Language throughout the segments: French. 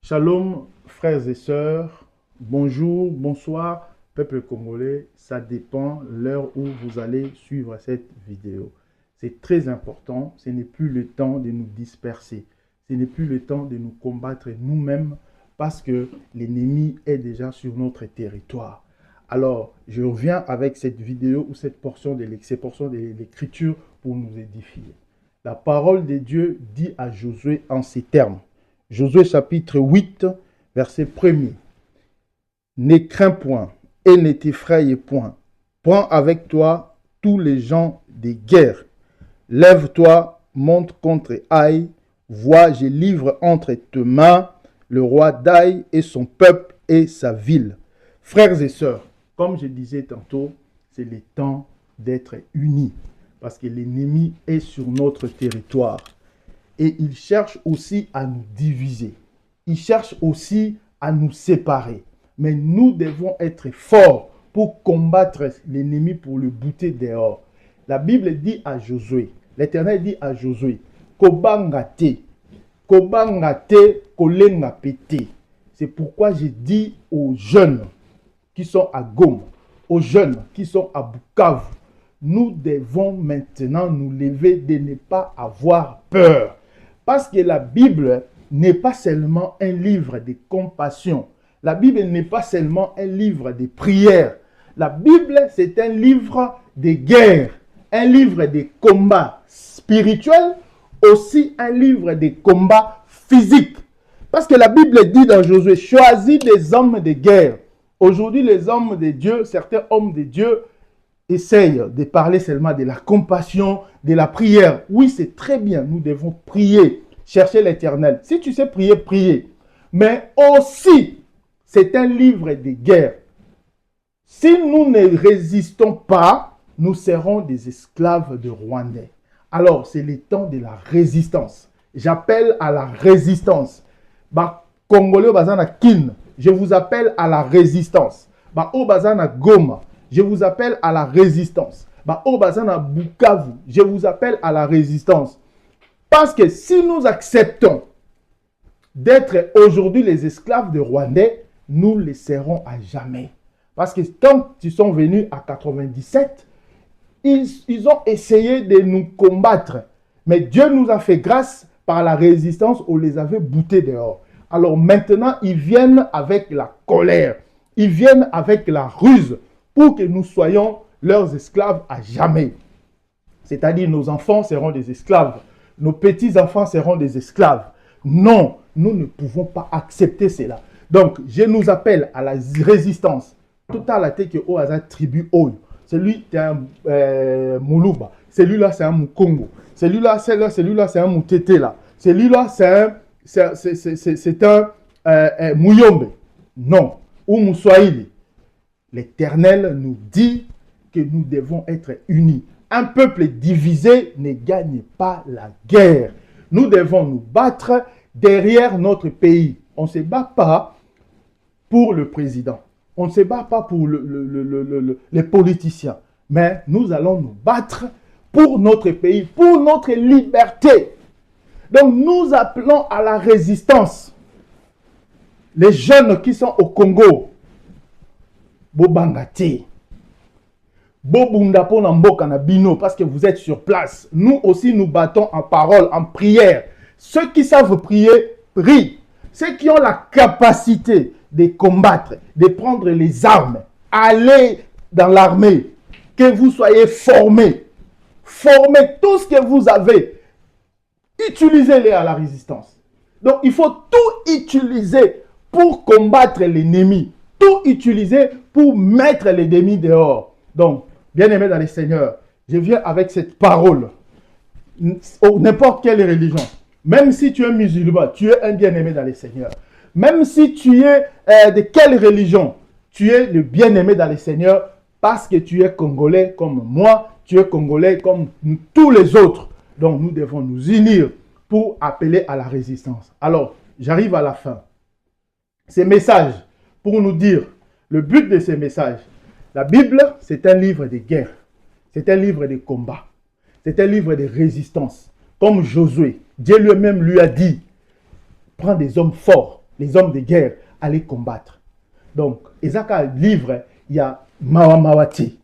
Shalom, frères et sœurs. Bonjour, bonsoir, peuple congolais. Ça dépend l'heure où vous allez suivre cette vidéo. C'est très important. Ce n'est plus le temps de nous disperser. Ce n'est plus le temps de nous combattre nous-mêmes parce que l'ennemi est déjà sur notre territoire. Alors, je reviens avec cette vidéo ou cette portion de l'écriture pour nous édifier. La parole de Dieu dit à Josué en ces termes. Josué chapitre 8, verset 1er. Ne crains point et ne t'effraie point. Prends avec toi tous les gens des guerres. Lève-toi, monte contre Aï. Vois, je livre entre tes mains le roi d'Aï et son peuple et sa ville. Frères et sœurs, comme je disais tantôt, c'est le temps d'être unis parce que l'ennemi est sur notre territoire. Et il cherche aussi à nous diviser. Il cherche aussi à nous séparer. Mais nous devons être forts pour combattre l'ennemi, pour le bouter dehors. La Bible dit à Josué, l'Éternel dit à Josué, Kobangate, kolenga pété. C'est pourquoi j'ai dit aux jeunes qui sont à Goma, aux jeunes qui sont à Bukavu, nous devons maintenant nous lever de ne pas avoir peur. Parce que la Bible n'est pas seulement un livre de compassion. La Bible n'est pas seulement un livre de prière. La Bible, c'est un livre de guerre, un livre de combat spirituel, aussi un livre de combat physique. Parce que la Bible dit dans Josué, choisis des hommes de guerre. Aujourd'hui, les hommes de Dieu, certains hommes de Dieu, essayent de parler seulement de la compassion, de la prière. Oui, c'est très bien, nous devons prier, chercher l'Éternel. Si tu sais prier, prier. Mais aussi, c'est un livre de guerre. Si nous ne résistons pas, nous serons des esclaves de Rwandais. Alors, c'est le temps de la résistance. J'appelle à la résistance. Congolais bazana kin, je vous appelle à la résistance. O bazana Goma, je vous appelle à la résistance. Au bazana Bukavu, je vous appelle à la résistance. Parce que si nous acceptons d'être aujourd'hui les esclaves de Rwandais, nous le serons à jamais. Parce que quand ils sont venus à 97, ils ont essayé de nous combattre. Mais Dieu nous a fait grâce par la résistance, on les avait boutés dehors. Alors maintenant, ils viennent avec la colère. Ils viennent avec la ruse pour que nous soyons leurs esclaves à jamais. C'est-à-dire nos enfants seront des esclaves. Nos petits-enfants seront des esclaves. Non, nous ne pouvons pas accepter cela. Donc, je nous appelle à la résistance. Tout à la tête que Oaza tribu Oyo. Celui c'est un Moulouba. Celui-là, c'est un Mukongo. Celui-là, c'est un Moutete là. Celui-là, c'est un Mouyombe. Non. Ou Moussoaïli. L'Éternel nous dit que nous devons être unis. Un peuple divisé ne gagne pas la guerre. Nous devons nous battre derrière notre pays. On ne se bat pas pour le président. On ne se bat pas pour les politiciens. Mais nous allons nous battre pour notre pays, pour notre liberté. Donc nous appelons à la résistance. Les jeunes qui sont au Congo, Bobangati, Bobunda pona mboka na bino, parce que vous êtes sur place. Nous aussi nous battons en parole, en prière. Ceux qui savent prier, prient. Ceux qui ont la capacité de combattre, de prendre les armes, allez dans l'armée, que vous soyez formés. Formez tout ce que vous avez. Utilisez-les à la résistance. Donc il faut tout utiliser pour combattre l'ennemi. Tout utiliser pour mettre l'ennemi dehors. Donc, bien-aimé dans le Seigneur, je viens avec cette parole. N'importe quelle religion, même si tu es musulman, tu es un bien-aimé dans le Seigneur. Même si tu es de quelle religion, tu es le bien-aimé dans le Seigneur parce que tu es congolais comme moi, tu es congolais comme tous les autres. Donc, nous devons nous unir pour appeler à la résistance. Alors, j'arrive à la fin. Ces messages pour nous dire le but de ces messages. La Bible, c'est un livre de guerre. C'est un livre de combat. C'est un livre de résistance. Comme Josué, Dieu lui-même lui a dit, prends des hommes forts. les hommes de guerre, aller combattre. Donc, Ezaka livre, il y a Mawa Mawati.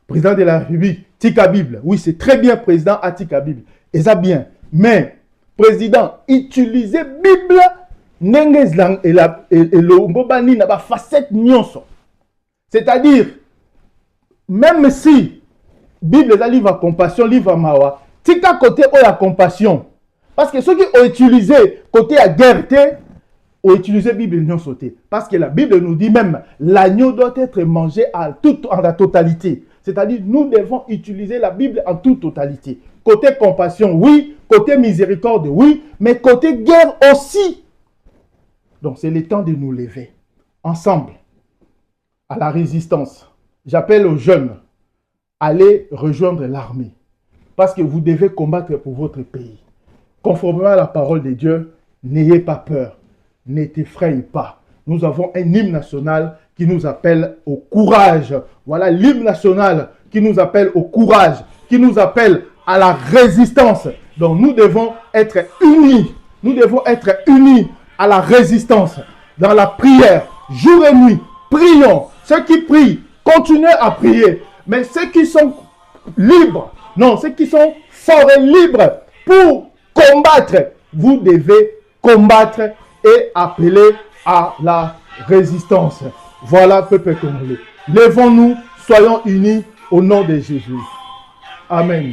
Président de la République, Tika Bible. Oui, c'est très bien, président à Tika Bible. Et ça bien. Mais, président, utilisez Bible, et le Ngobani n'a pas facette nyonso. C'est-à-dire, même si Bible est un livre à compassion, livre à Mawa, Tika côté où la compassion. Parce que ceux qui ont utilisé côté à guerre, ont utilisé Bible non sauté. Parce que la Bible nous dit même, l'agneau doit être mangé en la totalité. C'est-à-dire, nous devons utiliser la Bible en toute totalité. Côté compassion, oui. Côté miséricorde, oui. Mais côté guerre aussi. Donc, c'est le temps de nous lever. Ensemble. À la résistance. J'appelle aux jeunes. Allez rejoindre l'armée. Parce que vous devez combattre pour votre pays. Conformément à la parole de Dieu, n'ayez pas peur. Ne t'effraie pas. Nous avons un hymne national qui nous appelle au courage. Voilà l'hymne national qui nous appelle au courage, qui nous appelle à la résistance. Donc nous devons être unis. Nous devons être unis à la résistance. Dans la prière, jour et nuit, prions. Ceux qui prient, continuez à prier. Mais ceux qui sont libres, non, ceux qui sont forts et libres pour combattre, vous devez combattre et appeler à la résistance. Voilà, peuple congolais. Levons-nous, soyons unis au nom de Jésus. Amen.